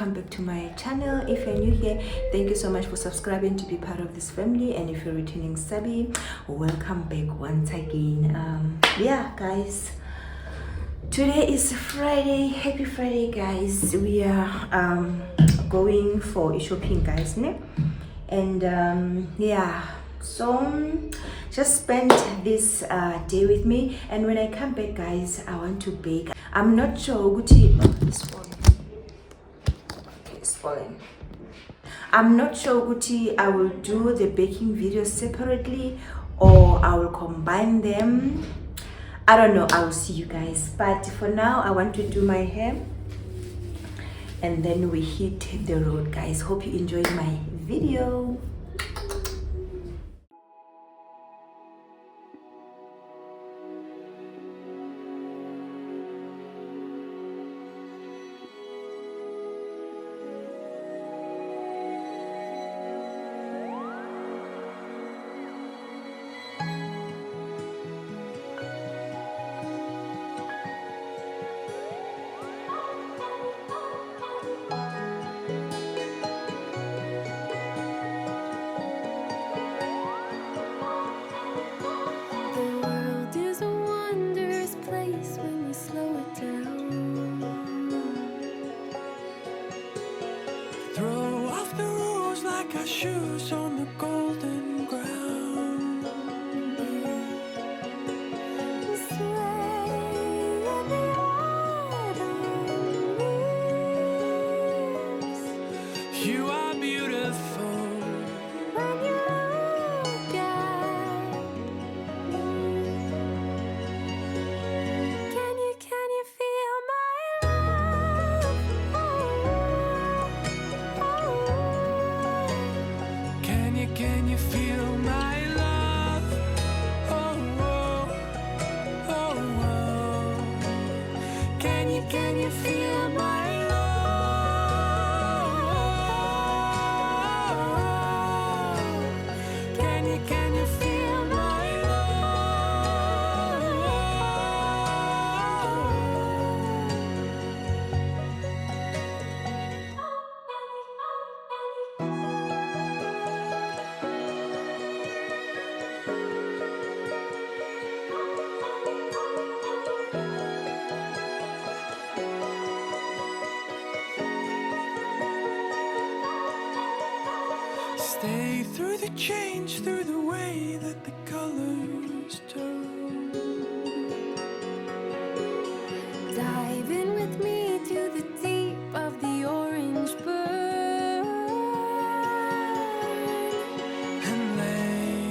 welcome back to my channel. If you're new here, thank you so much for subscribing to be part of this family, and if you're returning subby, welcome back once again. Yeah guys, today is Friday. Happy Friday guys. We are going for shopping guys, ne? And yeah, so just spend this day with me, and when I come back guys, I want to bake. I'm not sure Gucci. It's falling. Okay, it's falling. I'm not sure Gucci I will do the baking videos separately or I will combine them. I don't know, I will see you guys, but for now I want to do my hair and then we hit the road guys. Hope you enjoyed my video. Shoes on the golden ground. Sway in the autumn leaves. You are beautiful when you look at me. Can you feel my love? Oh, oh, oh. Can you feel my love? Oh, oh, oh, oh. Can you feel my love? Can you feel my stay through the change, through the way that the colors turn. Dive in with me to the deep of the orange burn and lay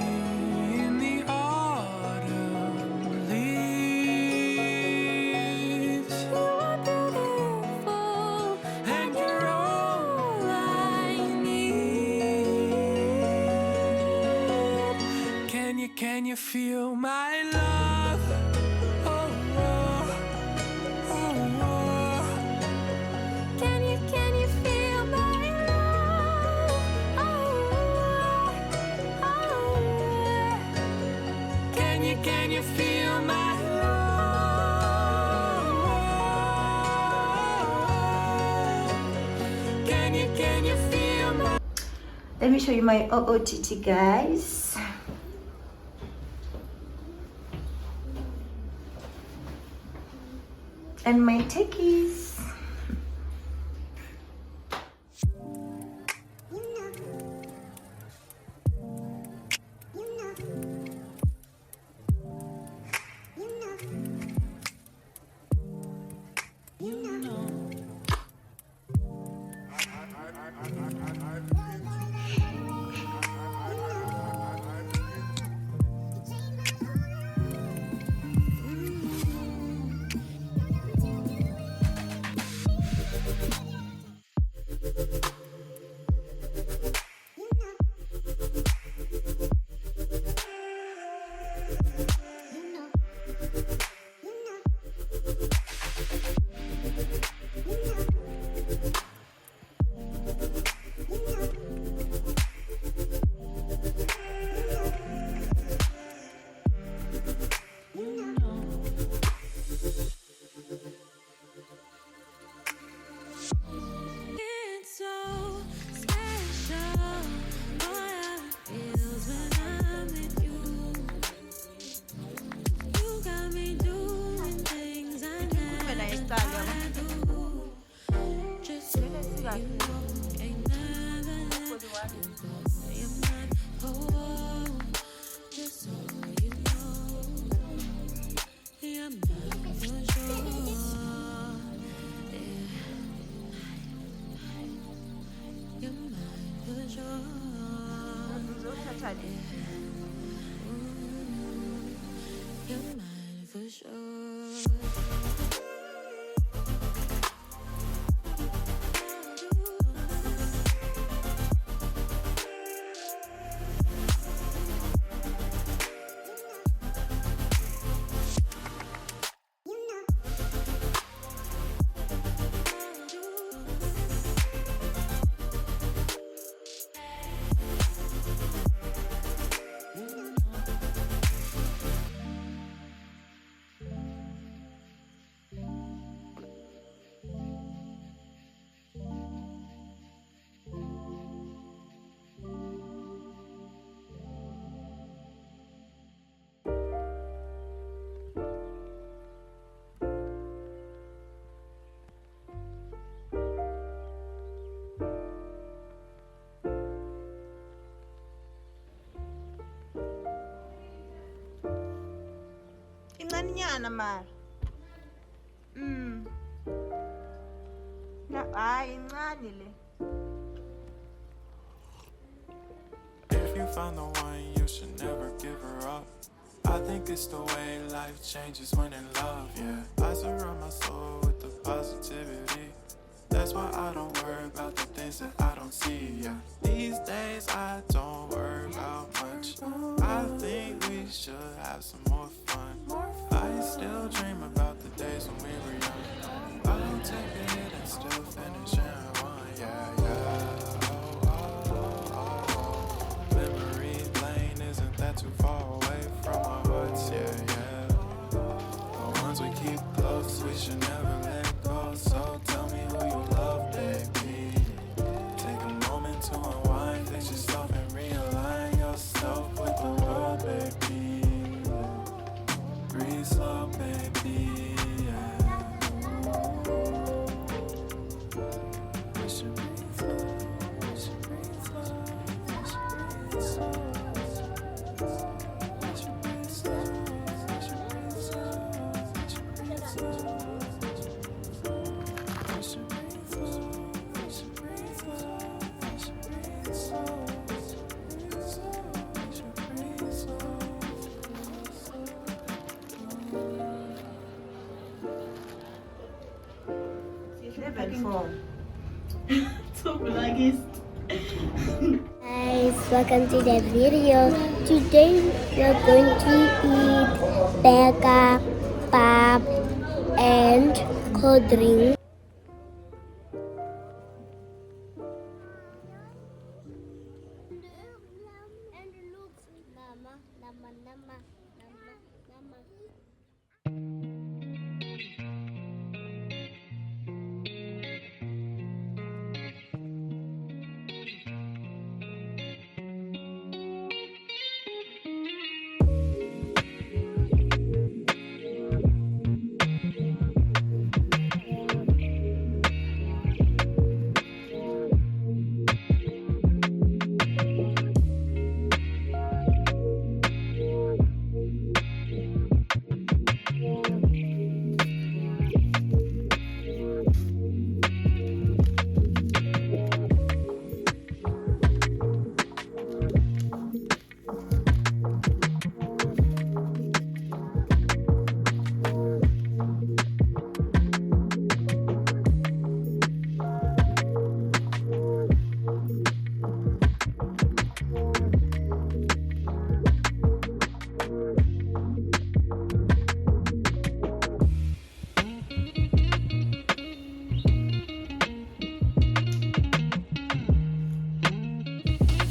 in the autumn leaves. You are beautiful and you're all I need. Can you feel my love? Oh, oh, oh, oh. Can you feel my love? Oh, oh, oh. Can you feel my love? Can you feel my? Let me show you my OOTT guys. And my techies. Saturday. You're mine for sure. Inganinyana mara. Hayi incane le. If you find the one, you should never give her up. I think it's the way life changes when in love, yeah. I surround my soul with the positivity. That's why I don't worry about the things that I don't see, yeah. These days I don't worry about much. I think we should have some more fun. I still dream about the days when we were young. I'll take a hit and still finish in one, yeah, yeah. Memory lane isn't that too far away from our hearts, yeah, yeah. The ones we keep close, we should never let go. So tell me who you love, baby. Take a moment to unwind, fix yourself and realign yourself with the world, baby. Breathe slow, baby, yeah. We should breathe slow, we should breathe slow, we should breathe slow. We should breathe slow, we should breathe slow, we should breathe slow. We should breathe slow, we should breathe slow, we should breathe slow. We should breathe slow. Guys, welcome to the video. Today we are going to eat burger, pap, and cold drink.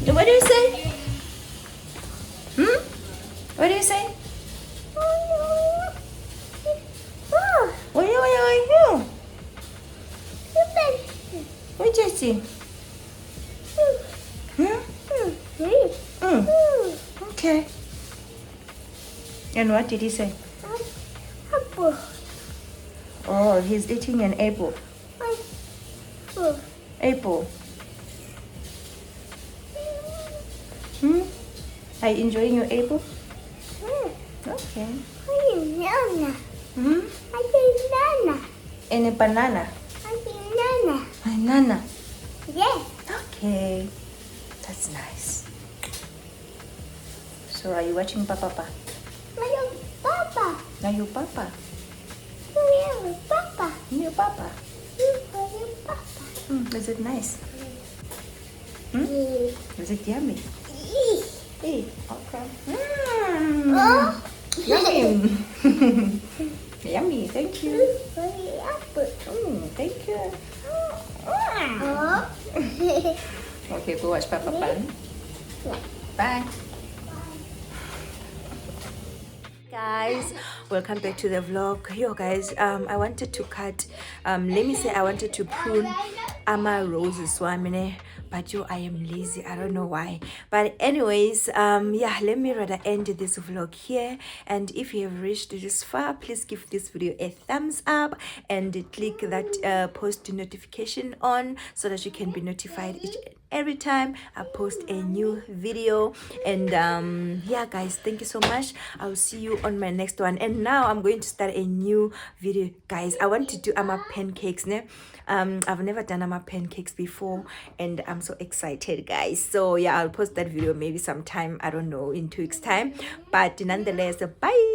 What do you say? What do you say? What did you say? Okay. And what did he say? Apple. Oh, he's eating an apple. Apple. Are you enjoying your apple? Okay. And a banana. Banana. Yes. Okay. That's nice. So are you watching Papa? Mayo Papa. Are you Papa? Mayo Papa. You Papa? Mayo Papa. Is it nice? Mm. Is it yummy? Hey, okay. Oh. Yummy. Yummy, thank you. Mayo apple. Thank you. Oh. Okay, go watch Papa Pan. Bye. Guys, welcome back to the vlog. Yo guys, I wanted to cut let me say I wanted to prune ama roses wamine, but yo, I am lazy. I don't know why, but anyways, yeah, let me rather end this vlog here. And if you have reached this far, please give this video a thumbs up and click that post notification on so that you can be notified every time I post a new video. And yeah guys, thank you so much. I'll see you on my next one. And now I'm going to start a new video, guys. I want to do ama pancakes ne. I've never done ama pancakes before and I'm so excited, guys. So yeah, I'll post that video maybe sometime, I don't know, in 2 weeks time, but nonetheless, bye.